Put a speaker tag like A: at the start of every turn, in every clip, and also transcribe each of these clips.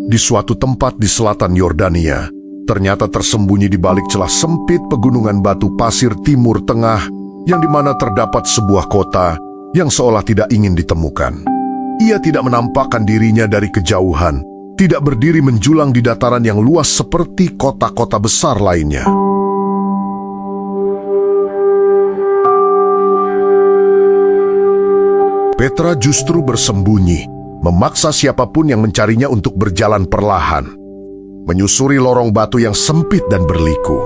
A: Di suatu tempat di selatan Yordania, ternyata tersembunyi di balik celah sempit pegunungan batu pasir Timur Tengah, yang dimana terdapat sebuah kota yang seolah tidak ingin ditemukan. Ia tidak menampakkan dirinya dari kejauhan, tidak berdiri menjulang di dataran yang luas seperti kota-kota besar lainnya. Petra justru bersembunyi, memaksa siapapun yang mencarinya untuk berjalan perlahan, menyusuri lorong batu yang sempit dan berliku.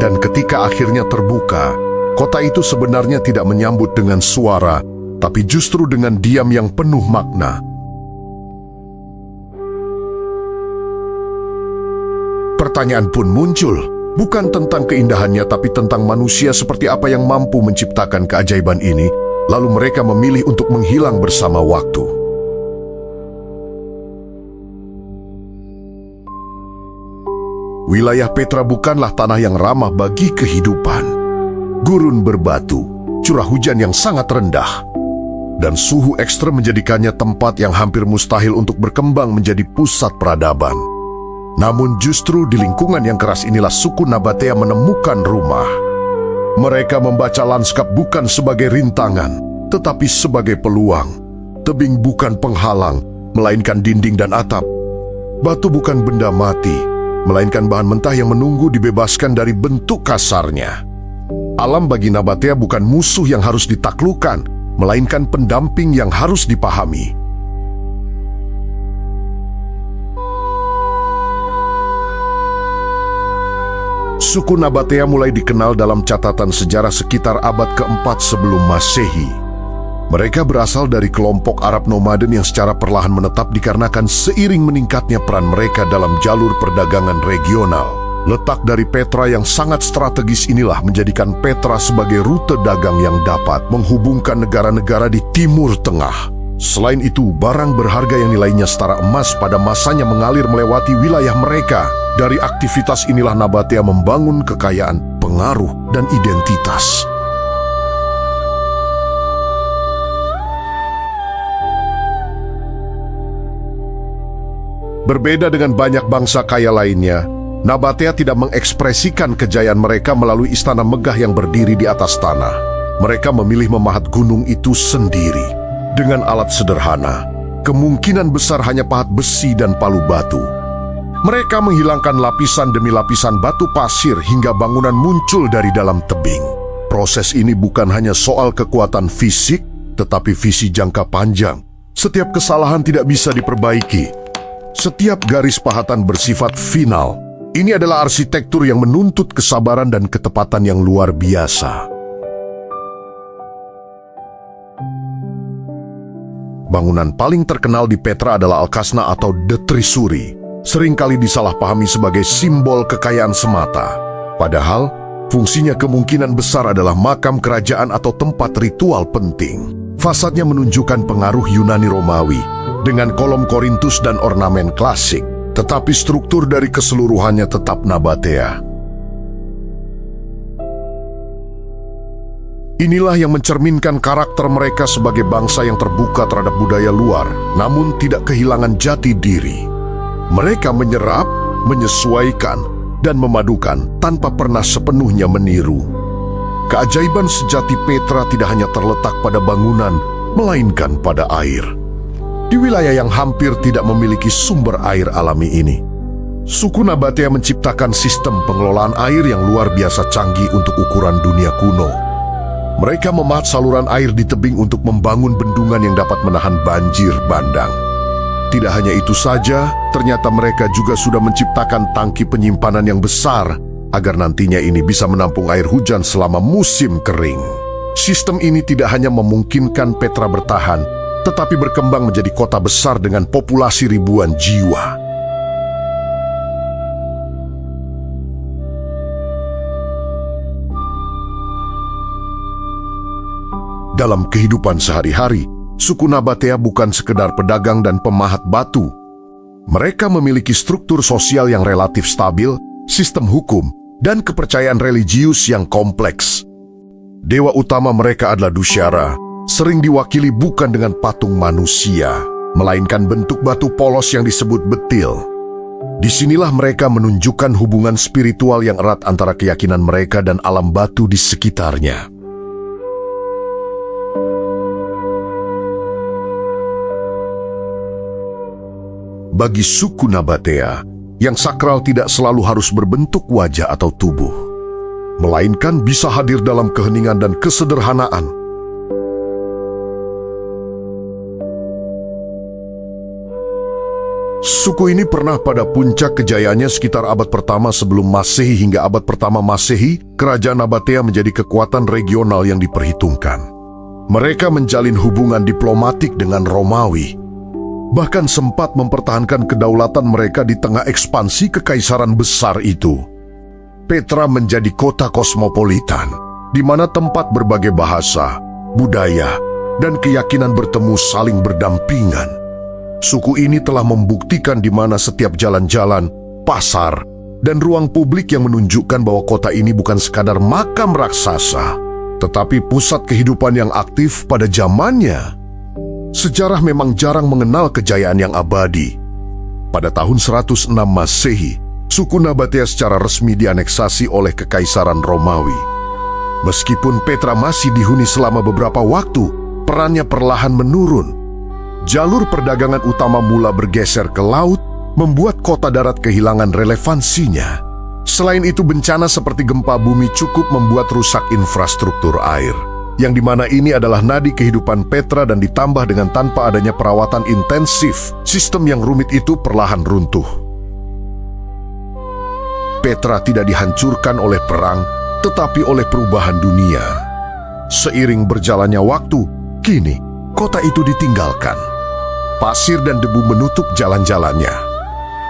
A: Dan ketika akhirnya terbuka, kota itu sebenarnya tidak menyambut dengan suara, tapi justru dengan diam yang penuh makna. Pertanyaan pun muncul, bukan tentang keindahannya, tapi tentang manusia seperti apa yang mampu menciptakan keajaiban ini. Lalu mereka memilih untuk menghilang bersama waktu. Wilayah Petra bukanlah tanah yang ramah bagi kehidupan. Gurun berbatu, curah hujan yang sangat rendah, dan suhu ekstrem menjadikannya tempat yang hampir mustahil untuk berkembang menjadi pusat peradaban. Namun justru di lingkungan yang keras inilah suku Nabatea menemukan rumah. Mereka membaca lanskap bukan sebagai rintangan, tetapi sebagai peluang. Tebing bukan penghalang, melainkan dinding dan atap. Batu bukan benda mati, melainkan bahan mentah yang menunggu dibebaskan dari bentuk kasarnya. Alam bagi Nabatea bukan musuh yang harus ditaklukkan, melainkan pendamping yang harus dipahami. Suku Nabatea mulai dikenal dalam catatan sejarah sekitar abad ke-4 sebelum Masehi. Mereka berasal dari kelompok Arab nomaden yang secara perlahan menetap dikarenakan seiring meningkatnya peran mereka dalam jalur perdagangan regional. Letak dari Petra yang sangat strategis inilah menjadikan Petra sebagai rute dagang yang dapat menghubungkan negara-negara di Timur Tengah. Selain itu, barang berharga yang nilainya setara emas pada masanya mengalir melewati wilayah mereka. Dari aktivitas inilah Nabatea membangun kekayaan, pengaruh, dan identitas. Berbeda dengan banyak bangsa kaya lainnya, Nabatea tidak mengekspresikan kejayaan mereka melalui istana megah yang berdiri di atas tanah. Mereka memilih memahat gunung itu sendiri, dengan alat sederhana. Kemungkinan besar hanya pahat besi dan palu batu. Mereka menghilangkan lapisan demi lapisan batu pasir hingga bangunan muncul dari dalam tebing. Proses ini bukan hanya soal kekuatan fisik, tetapi visi jangka panjang. Setiap kesalahan tidak bisa diperbaiki. Setiap garis pahatan bersifat final. Ini adalah arsitektur yang menuntut kesabaran dan ketepatan yang luar biasa. Bangunan paling terkenal di Petra adalah Al-Kasna atau The Trisuri. Seringkali disalahpahami sebagai simbol kekayaan semata. Padahal, fungsinya kemungkinan besar adalah makam kerajaan atau tempat ritual penting. Fasadnya menunjukkan pengaruh Yunani Romawi, dengan kolom Korintus dan ornamen klasik. Tetapi struktur dari keseluruhannya tetap Nabatea. Inilah yang mencerminkan karakter mereka sebagai bangsa yang terbuka terhadap budaya luar, namun tidak kehilangan jati diri. Mereka menyerap, menyesuaikan, dan memadukan tanpa pernah sepenuhnya meniru. Keajaiban sejati Petra tidak hanya terletak pada bangunan, melainkan pada air. Di wilayah yang hampir tidak memiliki sumber air alami ini, suku Nabatea menciptakan sistem pengelolaan air yang luar biasa canggih untuk ukuran dunia kuno. Mereka memahat saluran air di tebing untuk membangun bendungan yang dapat menahan banjir bandang. Tidak hanya itu saja, ternyata mereka juga sudah menciptakan tangki penyimpanan yang besar agar nantinya ini bisa menampung air hujan selama musim kering. Sistem ini tidak hanya memungkinkan Petra bertahan, tetapi berkembang menjadi kota besar dengan populasi ribuan jiwa. Dalam kehidupan sehari-hari, suku Nabatea bukan sekedar pedagang dan pemahat batu. Mereka memiliki struktur sosial yang relatif stabil, sistem hukum, dan kepercayaan religius yang kompleks. Dewa utama mereka adalah Dusyara, sering diwakili bukan dengan patung manusia, melainkan bentuk batu polos yang disebut betil. Disinilah mereka menunjukkan hubungan spiritual yang erat antara keyakinan mereka dan alam batu di sekitarnya. Bagi suku Nabatea, yang sakral tidak selalu harus berbentuk wajah atau tubuh, melainkan bisa hadir dalam keheningan dan kesederhanaan. Suku ini pernah pada puncak kejayaannya sekitar abad pertama sebelum Masehi hingga abad pertama Masehi, kerajaan Nabatea menjadi kekuatan regional yang diperhitungkan. Mereka menjalin hubungan diplomatik dengan Romawi, bahkan sempat mempertahankan kedaulatan mereka di tengah ekspansi kekaisaran besar itu. Petra menjadi kota kosmopolitan, di mana tempat berbagai bahasa, budaya, dan keyakinan bertemu saling berdampingan. Suku ini telah membuktikan di mana setiap jalan-jalan, pasar, dan ruang publik yang menunjukkan bahwa kota ini bukan sekadar makam raksasa, tetapi pusat kehidupan yang aktif pada zamannya. Sejarah memang jarang mengenal kejayaan yang abadi. Pada tahun 106 Masehi, suku Nabatea secara resmi dianeksasi oleh Kekaisaran Romawi. Meskipun Petra masih dihuni selama beberapa waktu, perannya perlahan menurun. Jalur perdagangan utama mula bergeser ke laut, membuat kota darat kehilangan relevansinya. Selain itu, bencana seperti gempa bumi cukup membuat rusak infrastruktur air, yang dimana ini adalah nadi kehidupan Petra, dan ditambah dengan tanpa adanya perawatan intensif, sistem yang rumit itu perlahan runtuh. Petra tidak dihancurkan oleh perang, tetapi oleh perubahan dunia. Seiring berjalannya waktu, kini kota itu ditinggalkan. Pasir dan debu menutup jalan-jalannya.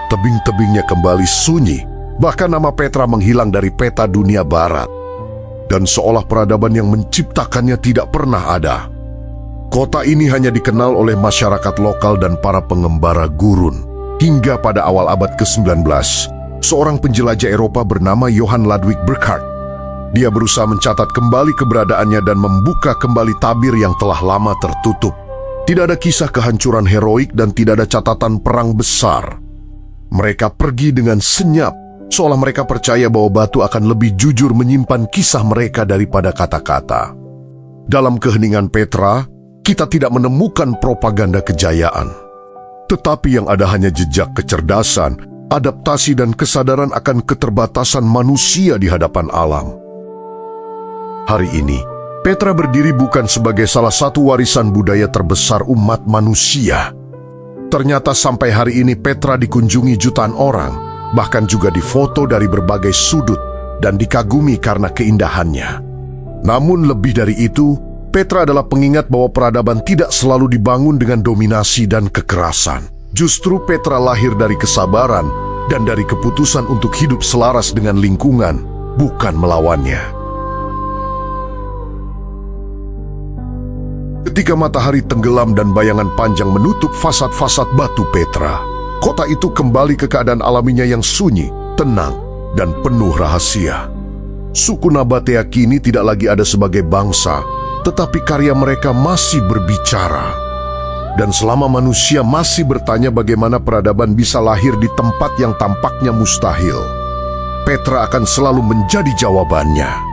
A: Tebing-tebingnya kembali sunyi, bahkan nama Petra menghilang dari peta dunia barat. Dan seolah peradaban yang menciptakannya tidak pernah ada. Kota ini hanya dikenal oleh masyarakat lokal dan para pengembara gurun. Hingga pada awal abad ke-19, seorang penjelajah Eropa bernama Johann Ludwig Burckhardt. Dia berusaha mencatat kembali keberadaannya dan membuka kembali tabir yang telah lama tertutup. Tidak ada kisah kehancuran heroik dan tidak ada catatan perang besar. Mereka pergi dengan senyap, seolah mereka percaya bahwa batu akan lebih jujur menyimpan kisah mereka daripada kata-kata. Dalam keheningan Petra, kita tidak menemukan propaganda kejayaan. Tetapi yang ada hanya jejak kecerdasan, adaptasi dan kesadaran akan keterbatasan manusia di hadapan alam. Hari ini, Petra berdiri bukan sebagai salah satu warisan budaya terbesar umat manusia. Ternyata sampai hari ini Petra dikunjungi jutaan orang, bahkan juga difoto dari berbagai sudut dan dikagumi karena keindahannya. Namun lebih dari itu, Petra adalah pengingat bahwa peradaban tidak selalu dibangun dengan dominasi dan kekerasan. Justru Petra lahir dari kesabaran dan dari keputusan untuk hidup selaras dengan lingkungan, bukan melawannya. Ketika matahari tenggelam dan bayangan panjang menutup fasad-fasad batu Petra, kota itu kembali ke keadaan alaminya yang sunyi, tenang, dan penuh rahasia. Suku Nabatea kini tidak lagi ada sebagai bangsa, tetapi karya mereka masih berbicara. Dan selama manusia masih bertanya bagaimana peradaban bisa lahir di tempat yang tampaknya mustahil, Petra akan selalu menjadi jawabannya.